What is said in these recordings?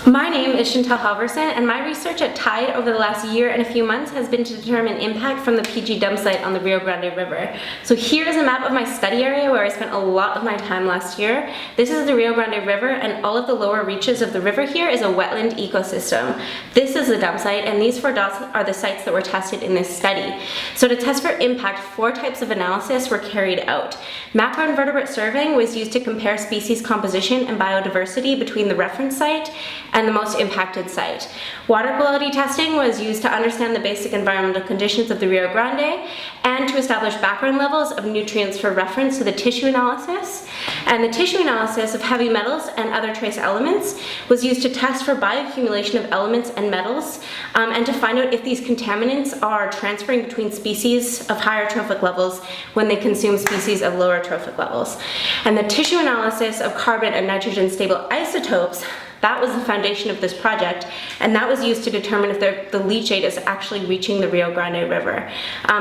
My name is Chantelle Halvorson, and my research at Tide over the last year and a few months has been to determine impact from the PG Dumpsite on the Rio Grande River. So here is a map of my study area where I spent a lot of my time last year. This is the Rio Grande River, and all of the lower reaches of the river here is a wetland ecosystem. This is the Dumpsite, and these 4 dots are the sites that were tested in this study. So to test for impact, 4 types of analysis were carried out. Macroinvertebrate surveying was used to compare species composition and biodiversity between the reference site and the most impacted site. Water quality testing was used to understand the basic environmental conditions of the Rio Grande and to establish background levels of nutrients for reference to the tissue analysis. And the tissue analysis of heavy metals and other trace elements was used to test for bioaccumulation of elements and metals and to find out if these contaminants are transferring between species of higher trophic levels when they consume species of lower trophic levels. And the tissue analysis of carbon and nitrogen stable isotopes, that was the foundation of this project, and that was used to determine if the leachate is actually reaching the Rio Grande River.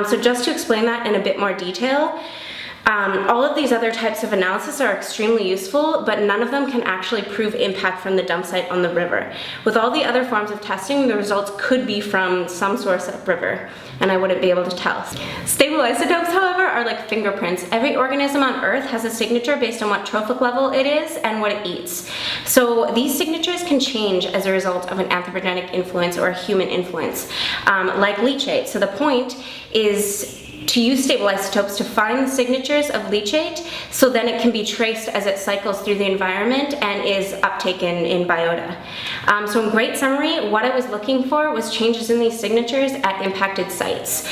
So just to explain that in a bit more detail, all of these other types of analysis are extremely useful, but none of them can actually prove impact from the dump site on the river. With all the other forms of testing, the results could be from some source upriver, and I wouldn't be able to tell. Stable isotopes, however, are like fingerprints. Every organism on Earth has a signature based on what trophic level it is and what it eats. So these signatures can change as a result of an anthropogenic influence or a human influence, like leachate. So the point is to use stable isotopes to find the signatures of leachate so then it can be traced as it cycles through the environment and is uptaken in biota. So in great summary, what I was looking for was changes in these signatures at impacted sites.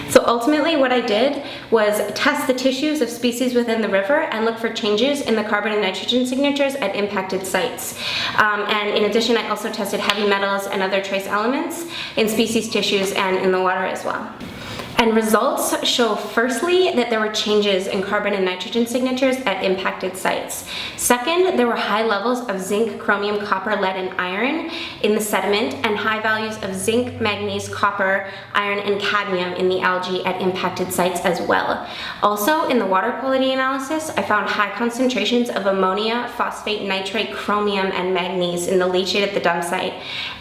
So ultimately what I did was test the tissues of species within the river and look for changes in the carbon and nitrogen signatures at impacted sites. And in addition, I also tested heavy metals and other trace elements in species tissues and in the water as well. And results show firstly that there were changes in carbon and nitrogen signatures at impacted sites. Second, there were high levels of zinc, chromium, copper, lead, and iron in the sediment, and high values of zinc, manganese, copper, iron, and cadmium in the algae at impacted sites as well. Also, in the water quality analysis, I found high concentrations of ammonia, phosphate, nitrate, chromium, and manganese in the leachate at the dump site,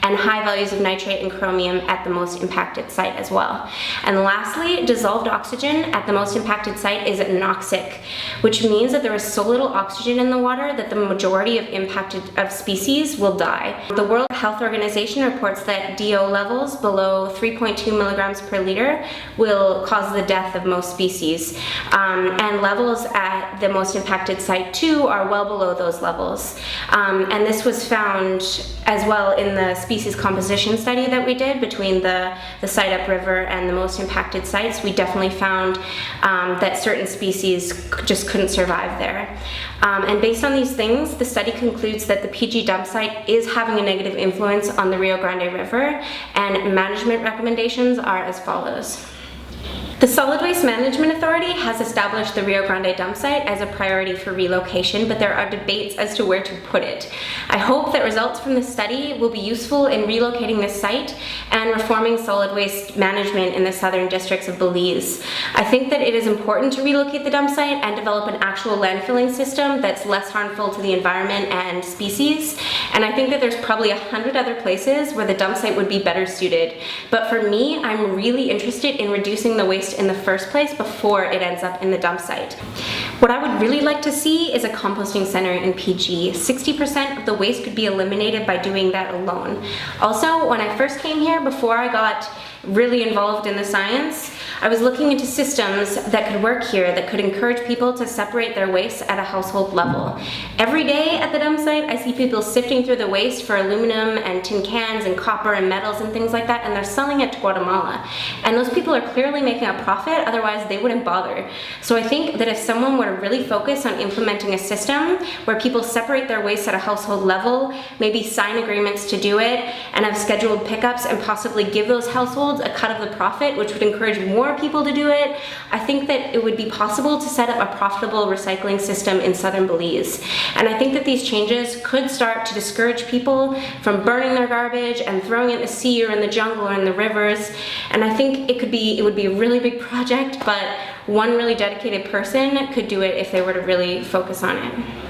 and high values of nitrate and chromium at the most impacted site as well. And lastly, dissolved oxygen at the most impacted site is anoxic, which means that there is so little oxygen in the water that the majority of impacted species will die. The World Health Organization reports that DO levels below 3.2 milligrams per liter will cause the death of most species. And levels at the most impacted site too are well below those levels. And this was found as well in the species composition study that we did between the site upriver and the most impacted sites. We definitely found that certain species just couldn't survive there. And based on these things, the study concludes that the PG dump site is having a negative influence on the Rio Grande River, and management recommendations are as follows. The Solid Waste Management Authority has established the Rio Grande dump site as a priority for relocation, but there are debates as to where to put it. I hope that results from this study will be useful in relocating this site and reforming solid waste management in the southern districts of Belize. I think that it is important to relocate the dump site and develop an actual landfilling system that's less harmful to the environment and species. And I think that there's probably 100 other places where the dump site would be better suited. But for me, I'm really interested in reducing the waste in the first place before it ends up in the dump site. What I would really like to see is a composting center in PG. 60% of the waste could be eliminated by doing that alone. Also, when I first came here, before I got really involved in the science, I was looking into systems that could work here that could encourage people to separate their waste at a household level. Every day at the dump site, I see people sifting through the waste for aluminum and tin cans and copper and metals and things like that, and they're selling it to Guatemala. And those people are clearly making a profit, otherwise they wouldn't bother. So I think that if someone were to really focus on implementing a system where people separate their waste at a household level, maybe sign agreements to do it, and have scheduled pickups and possibly give those households a cut of the profit, which would encourage more people to do it, I think that it would be possible to set up a profitable recycling system in southern Belize. And I think that these changes could start to discourage people from burning their garbage and throwing it in the sea or in the jungle or in the rivers. And I think it would be a really big project, but one really dedicated person could do it if they were to really focus on it.